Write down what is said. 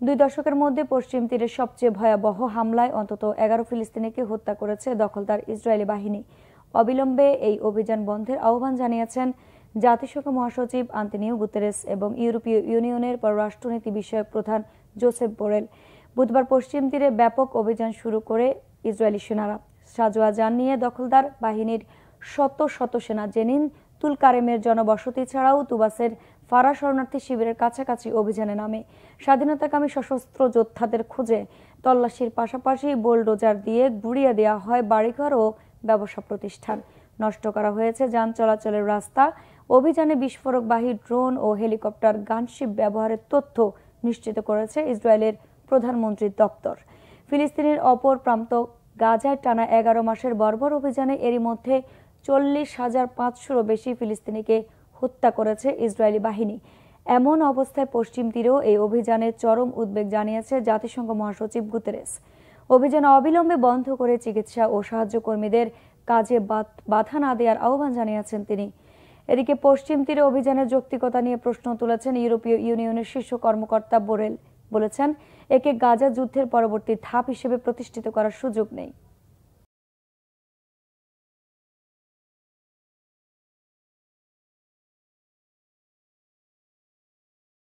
2 দশকের মধ্যে পশ্চিম তীরের সবচেয়ে ভয়াবহ হামলায় অন্তত 11 ফিলিস্তিনিকে হত্যা করেছে দখলদার ইসরায়েলি বাহিনী। অবিলম্বে এই অভিযান বন্ধের আহ্বান জানিয়েছেন জাতিসংঘ মহাসচিব আন্তোনিও গুতেরেস এবং ইউরোপীয় ইউনিয়নের পররাষ্ট্রনীতি বিষয়ক প্রধান জোসেফ বোরেল। বুধবার পশ্চিম তীরে ব্যাপক অভিযান শুরু করে ইসরায়েলি সেনারা। সাজোয়া যান নিয়ে দখলদার বাহিনীর শত শত সেনা জেনিন তুলকারেমের জনবসতি ছাড়াও তুবাসের ফারা শরণার্থী শিবিরের কাছাকাছি অভিযানে নামে। স্বাধীনতাকামী সশস্ত্র যোদ্ধাদের খোঁজে তল্লাশির পাশাপাশি বোলডোজার দিয়ে গুড়িয়ে দেওয়া হয় বাড়িঘর ও ব্যবসা প্রতিষ্ঠান। নষ্ট করা হয়েছে যান চলাচলের রাস্তা। অভিযানে বিস্ফোরকবাহী ড্রোন ও হেলিকপ্টার গানশিপ ব্যবহারের তথ্য নিশ্চিত করেছে ইসরায়েলের প্রধানমন্ত্রীর দপ্তর। ফিলিস্তিনের অপর প্রান্ত গাজায় টানা 11 মাসের বর্বর অভিযানে এরই মধ্যে 40,500-ও বেশি ফিলিস্তিনিকে হত্যা করেছে ইসরায়েলি বাহিনী। এমন অবস্থায় পশ্চিম তীরেও এই অভিযানের চরম উদ্বেগ জানিয়েছে জাতিসংঘ মহাসচিব গুতেরেস। অভিযান অবিলম্বে বন্ধ করে চিকিৎসা ও সাহায্য কর্মীদের কাজে বাধা না দেওয়ার আহ্বান জানিয়েছেন তিনি। এদিকে পশ্চিম তীরে অভিযানের যৌক্তিকতা নিয়ে প্রশ্ন তুলেছেন ইউরোপীয় ইউনিয়নের শীর্ষ কর্মকর্তা বোরেল। বলেছেন, একে গাজা যুদ্ধের পরবর্তী ধাপ হিসেবে প্রতিষ্ঠিত করার সুযোগ নেই।